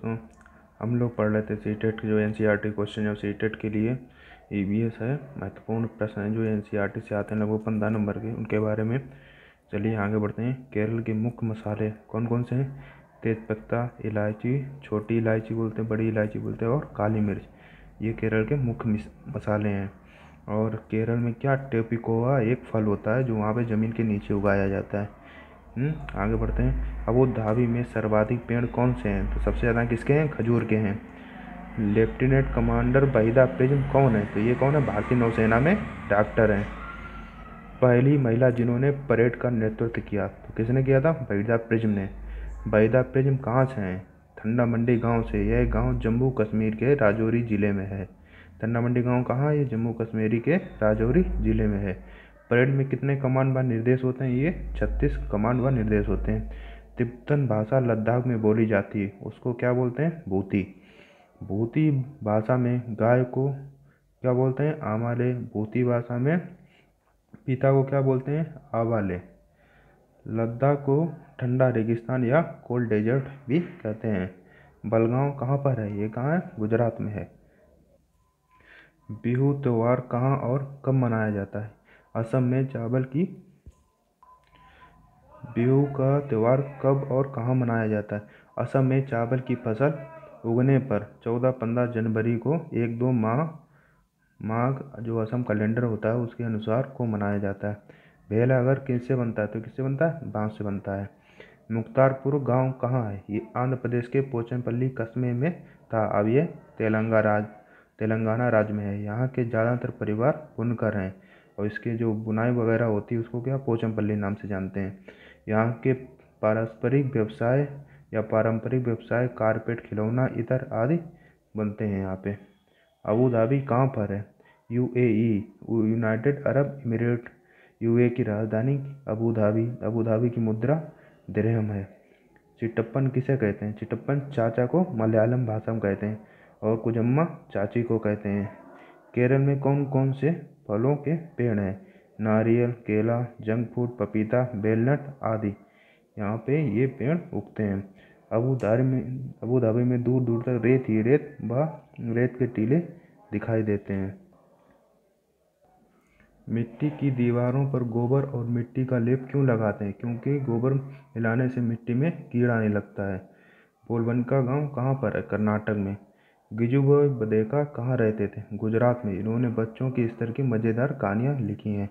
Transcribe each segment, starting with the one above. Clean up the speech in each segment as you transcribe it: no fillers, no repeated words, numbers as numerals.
दोस्तों, हम लोग पढ़ लेते सीटेट के जो एनसीईआरटी क्वेश्चन है सीटेट के लिए ईवीएस है। महत्वपूर्ण प्रश्न है जो एनसीईआरटी से आते हैं लगभग 15 नंबर के, उनके बारे में चलिए आगे बढ़ते हैं। केरल के मुख्य मसाले कौन कौन से हैं? तेज़पत्ता, इलायची, छोटी इलायची बोलते हैं, बड़ी इलायची बोलते हैं, और काली मिर्च। ये केरल के मुख्य मसाले हैं। और केरल में क्या टेपिकोआ एक फल होता है जो वहाँ पे ज़मीन के नीचे उगाया जाता है। आगे बढ़ते हैं। अबू धाबी में सर्वाधिक पेड़ कौन से हैं? तो सबसे ज़्यादा किसके हैं? खजूर के हैं। लेफ्टिनेंट कमांडर वहीदा प्रिज्म कौन है? तो ये कौन है? भारतीय नौसेना में डॉक्टर हैं। पहली महिला जिन्होंने परेड का नेतृत्व किया, तो किसने किया था? वहीदा प्रिज्म ने। वहीदा प्रिज्म कहाँ से हैं? ठंडा मंडी गाँव से। यह गाँव जम्मू कश्मीर के राजौरी ज़िले में है। ठंडा मंडी गाँव कहाँ है? ये जम्मू कश्मीरी के राजौरी ज़िले में है। परेड में कितने कमांड व निर्देश होते हैं? ये 36 कमांड व निर्देश होते हैं। तिब्बतन भाषा लद्दाख में बोली जाती है, उसको क्या बोलते हैं? भूती। भूती भाषा में गाय को क्या बोलते हैं? आमाले। भूती भाषा में पिता को क्या बोलते हैं? आवाले। लद्दाख को ठंडा रेगिस्तान या कोल्ड डेजर्ट भी कहते हैं। बलगांव कहाँ पर है? ये कहाँ है? गुजरात में है। बिहू त्यौहार कहाँ और कब मनाया जाता है? असम में। चावल की बिहू का त्यौहार कब और कहाँ मनाया जाता है? असम में चावल की फसल उगने पर 14-15 जनवरी को 1-2 माघ जो असम कैलेंडर होता है उसके अनुसार को मनाया जाता है। भेला अगर किससे बनता है? तो किससे बनता है? बांस से बनता है। मुख्तारपुर गांव कहाँ है? ये आंध्र प्रदेश के पोचमपल्ली कस्बे में था। अब ये तेलंगाना राज्य में है। यहाँ के ज़्यादातर परिवार बुनकर हैं और इसके जो बुनाई वगैरह होती है उसको क्या पोचमपल्ली नाम से जानते हैं। यहाँ के पारंपरिक व्यवसाय कारपेट, खिलौना, इत्र आदि बनते हैं यहाँ पे। अबू धाबी कहाँ पर है? UAE, United Arab emirate. UAE की राजधानी अबू धाबी। अबू धाबी की मुद्रा दिरहम है। चिटप्पन किसे कहते हैं? चिटप्पन चाचा को मलयालम भाषा में कहते हैं और कुजम्मा चाची को कहते हैं। केरल में कौन कौन से फलों के पेड़ हैं? नारियल, केला, जंक फूड, पपीता, बेलनट आदि यहाँ पे ये पेड़ उगते हैं। अबू धाबी में दूर दूर तक रेत ही रेत व रेत के टीले दिखाई देते हैं। मिट्टी की दीवारों पर गोबर और मिट्टी का लेप क्यों लगाते हैं? क्योंकि गोबर मिलाने से मिट्टी में कीड़ा नहीं लगता है। पोलबनका गांव कहाँ पर है? कर्नाटक में। गिजुभाई बदेका कहाँ रहते थे? गुजरात में। इन्होंने बच्चों की इस तरह की मज़ेदार कहानियाँ लिखी हैं।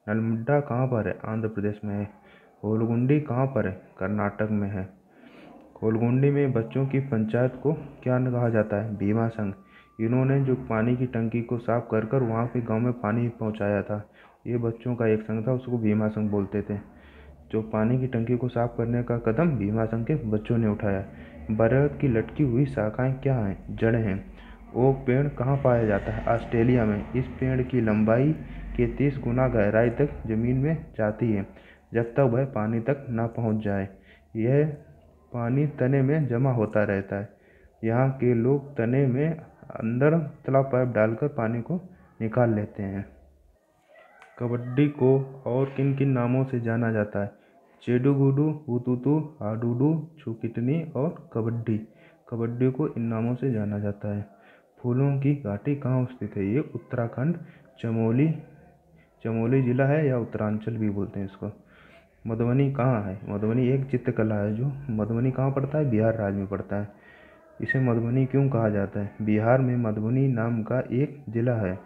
नलमड्डा कहाँ पर है? आंध्र प्रदेश में है। होलगुंडी कहाँ पर है? कर्नाटक में है। होलगुंडी में बच्चों की पंचायत को क्या कहा जाता है? भीमा संघ। इन्होंने जो पानी की टंकी को साफ कर कर वहाँ पे गांव में पानी पहुँचाया था, ये बच्चों का एक संघ था, उसको भीमा संघ बोलते थे। जो पानी की टंकी को साफ करने का कदम भीमा संघ के बच्चों ने उठाया। बरगद की लटकी हुई शाखाएं क्या हैं? जड़ें हैं। ओक पेड़ कहाँ पाया जाता है? ऑस्ट्रेलिया में। इस पेड़ की लंबाई के 30 गुना गहराई तक जमीन में जाती है जब तक वह पानी तक न पहुँच जाए। यह पानी तने में जमा होता रहता है। यहाँ के लोग तने में अंदर तला पाइप डालकर पानी को निकाल लेते हैं। कबड्डी को और किन किन नामों से जाना जाता है? चेडुगुडू, हुतुतु, हाडुडू, छुकिटनी और कबड्डी। कबड्डी को इन नामों से जाना जाता है। फूलों की घाटी कहाँ स्थित है? ये उत्तराखंड चमोली जिला है या उत्तरांचल भी बोलते हैं इसको। मधुबनी कहाँ है? मधुबनी एक चित्रकला है जो मधुबनी कहाँ पड़ता है? बिहार राज्य में पड़ता है। इसे मधुबनी क्यों कहा जाता है? बिहार में मधुबनी नाम का एक जिला है,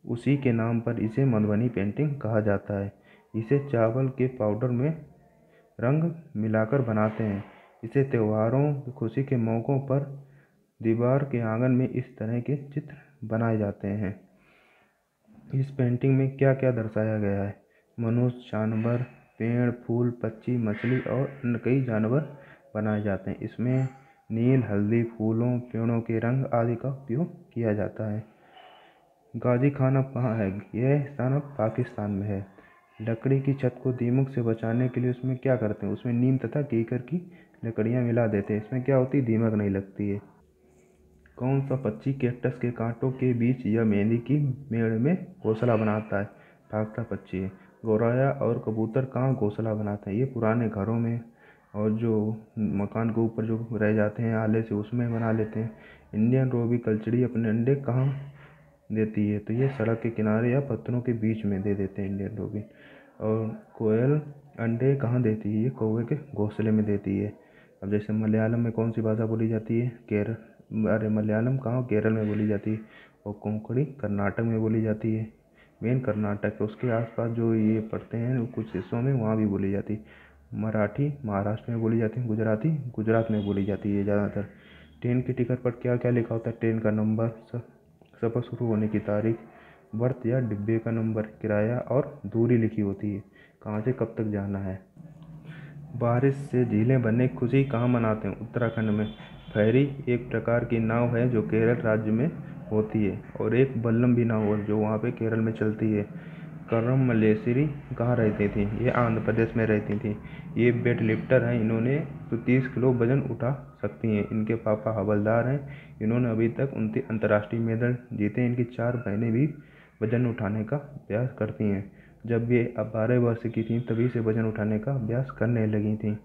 उसी के नाम पर इसे मधुबनी पेंटिंग कहा जाता है। इसे चावल के पाउडर में रंग मिलाकर बनाते हैं। इसे त्योहारों, खुशी के मौक़ों पर दीवार के आंगन में इस तरह के चित्र बनाए जाते हैं। इस पेंटिंग में क्या क्या दर्शाया गया है? मनुष्य, जानवर, पेड़, फूल, पक्षी, मछली और अन्य कई जानवर बनाए जाते हैं। इसमें नील, हल्दी, फूलों, पेड़ों के रंग आदि का उपयोग किया जाता है। गाजी खाना कहाँ है? यह स्थान अब पाकिस्तान में है। लकड़ी की छत को दीमक से बचाने के लिए उसमें क्या करते हैं? उसमें नीम तथा कीकर की लकड़ियाँ मिला देते हैं। इसमें क्या होती है? दीमक नहीं लगती है। कौन सा पक्षी कैक्टस के कांटों के बीच या मेहंदी की मेड़ में घोंसला बनाता है? भागता पक्षी है। गौरैया और कबूतर कहाँ घोंसला बनाते हैं? ये पुराने घरों में, और जो मकान के ऊपर जो रह जाते हैं आले से उसमें बना लेते हैं। इंडियन रोबी कलचड़ी अपने अंडे कहाँ देती है, तो ये सड़क के किनारे या पत्थरों के बीच में दे देते हैं इंडियन रोबिन। और कोयल अंडे कहाँ देती है, ये कौवे के घोंसले में देती है। अब जैसे मलयालम में कौन सी भाषा बोली जाती है, अरे मलयालम कहाँ, केरल में बोली जाती है। और कोंकणी कर्नाटक में बोली जाती है, मेन कर्नाटक है, उसके आसपास जो ये पड़ते हैं कुछ हिस्सों में वहाँ भी बोली जाती है। मराठी महाराष्ट्र में बोली जाती है, गुजराती गुजरात में बोली जाती है ज़्यादातर। ट्रेन की टिकट पर क्या क्या लिखा होता है, ट्रेन का नंबर, सफ़र शुरू होने की तारीख, बर्थ या डिब्बे का नंबर, किराया और दूरी लिखी होती है, कहाँ से कब तक जाना है। बारिश से झीलें बनने की खुशी कहाँ मनाते हैं, उत्तराखंड में। फेरी एक प्रकार की नाव है जो केरल राज्य में होती है, और एक बल्लम भी नाव है जो वहाँ पे केरल में चलती है। करम मल्लेश्वरी कहाँ रहती थी, ये आंध्र प्रदेश में रहती थी। ये वेट लिफ्टर हैं, इन्होंने 130 किलो वजन उठा सकती हैं। इनके पापा हवलदार हैं, इन्होंने अभी तक 29 अंतर्राष्ट्रीय मेडल जीते हैं। इनकी 4 बहनें भी वजन उठाने का अभ्यास करती हैं। जब ये अब 12 वर्ष की थी तभी से वजन उठाने का अभ्यास करने लगी थी।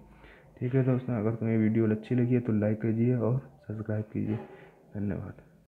ठीक है दोस्तों, अगर तुम्हें वीडियो अच्छी लगी है तो लाइक कीजिए और सब्सक्राइब कीजिए। धन्यवाद।